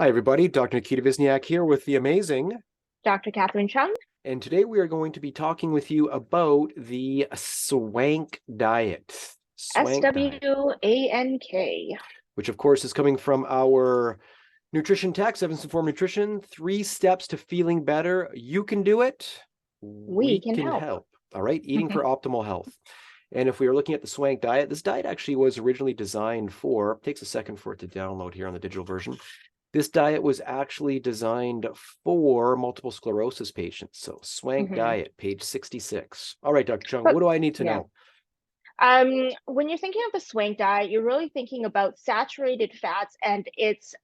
Hi, everybody. Dr. Nikita Vizniak here with the amazing Dr. Catherine Chung. and today we are going to be talking with you about the Swank diet. Swank diet, Swank. which of course is coming from our nutrition text, Evidence Informed Nutrition, 3 steps to feeling better. You can do it. We We can can help. help. All right. Eating for optimal health. And if we are looking at the Swank diet, this diet actually was originally designed for, takes a second for it to download here on the digital version. This diet was actually designed for multiple sclerosis patients. So Swank diet, page 66. All right, Dr. Chung, But what do I need to yeah, know? when you're thinking of the swank diet, you're really thinking about saturated fats and its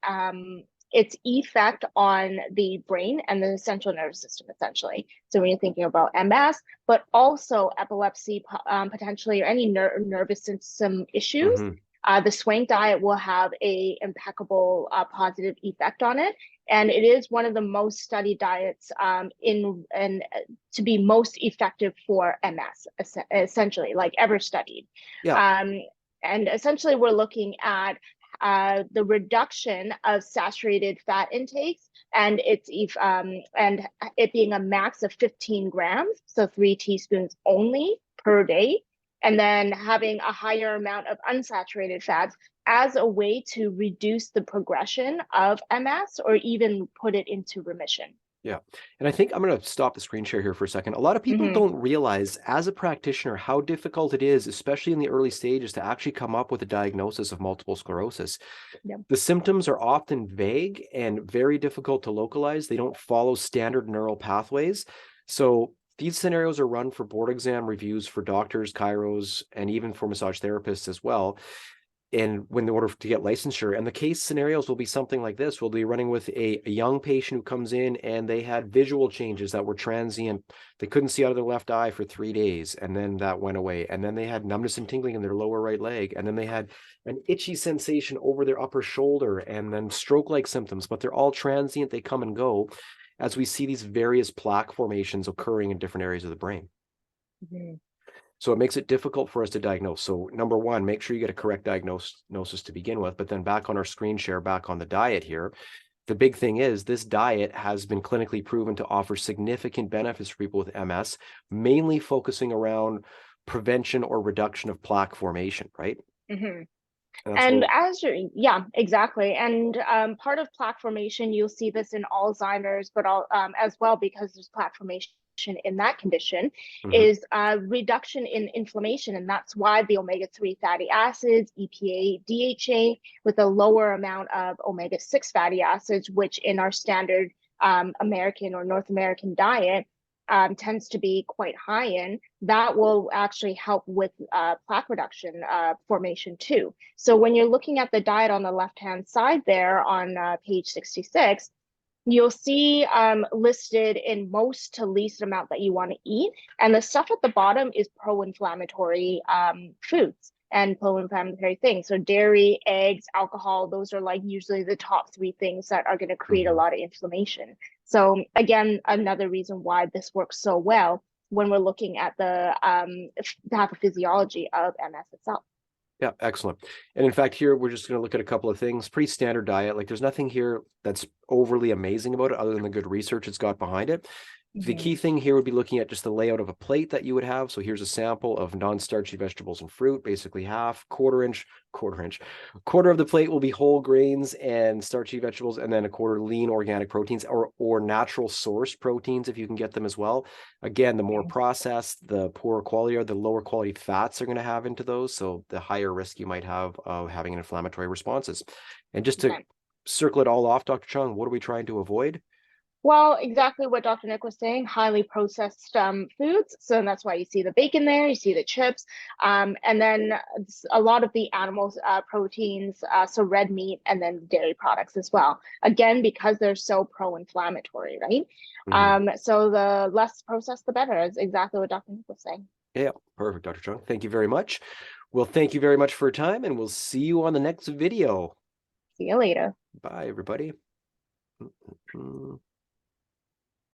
effect on the brain and the central nervous system, essentially. So when you're thinking about MS, but also epilepsy, potentially, or any nervous system issues, Mhm. the swank diet will have a impeccable positive effect on it. And it is one of the most studied diets to be most effective for MS, essentially, like ever studied. Yeah. Um, and essentially, we're looking at the reduction of saturated fat intakes and and it being a max of 15 grams, so 3 teaspoons only per day, and then having a higher amount of unsaturated fats as a way to reduce the progression of MS or even put it into remission. Yeah. And I think I'm going to stop the screen share here for a second. A lot of people Mm-hmm. don't realize, as a practitioner, how difficult it is, especially in the early stages, to actually come up with a diagnosis of multiple sclerosis. Yep. The symptoms are often vague and very difficult to localize. They don't follow standard neural pathways. So these scenarios are run for board exam reviews for doctors, chiros, and even for massage therapists as well. And when in order to get licensure, and the case scenarios will be something like this. We'll be running with a young patient who comes in and they had visual changes that were transient. They couldn't see out of their left eye for 3 days, and then that went away. And then they had numbness and tingling in their lower right leg. And then they had an itchy sensation over their upper shoulder, and then stroke-like symptoms, but they're all transient. They come and go as we see these various plaque formations occurring in different areas of the brain. Mm-hmm. So it makes it difficult for us to diagnose. So number one, make sure you get a correct diagnosis to begin with. But then back on our screen share, back on the diet here, the big thing is this diet has been clinically proven to offer significant benefits for people with MS, mainly focusing around prevention or reduction of plaque formation, right? Mm-hmm. And that's And what, yeah, exactly. And part of plaque formation, you'll see this in Alzheimer's, but as well, because there's plaque formation in that condition, mhm. is reduction in inflammation. And that's why the omega-3 fatty acids, EPA, DHA, with a lower amount of omega-6 fatty acids, which in our standard American or North American diet tends to be quite high in, that will actually help with plaque reduction formation too. So when you're looking at the diet on the left-hand side there on page 66, you'll see listed in most to least amount that you want to eat. And the stuff at the bottom is pro-inflammatory foods and pro-inflammatory things. So dairy, eggs, alcohol, those are like usually the top 3 things that are going to create a Mhm. lot of inflammation. So again, another reason why this works so well when we're looking at the pathophysiology of MS itself. Yeah, excellent. And in fact, here we're just going to look at a couple of things. Pretty standard diet. Like there's nothing here that's overly amazing about it other than the good research it's got behind it. The key Mm-hmm. thing here would be looking at just the layout of a plate that you would have. So here's a sample of non-starchy vegetables and fruit, basically half, quarter of the plate will be whole grains and starchy vegetables, and then a quarter lean organic proteins or natural source proteins if you can get them as well. Again, the more processed, the poorer quality or the lower quality fats are going to have into those. So the higher risk you might have of having an inflammatory responses. And just to Okay. circle it all off, Dr. Chung, what are we trying to avoid? Well, exactly what Dr. Nick was saying, highly processed foods. So that's why you see the bacon there, you see the chips, and then a lot of the animal proteins, so red meat, and then dairy products as well. Again, because they're so pro-inflammatory, right? Mhm. So the less processed, the better, is exactly what Dr. Nick was saying. Yeah, perfect, Dr. Chung. Thank you very much. Well, thank you very much for your time, and we'll see you on the next video. See you later. Bye, everybody. Mm-mm-mm.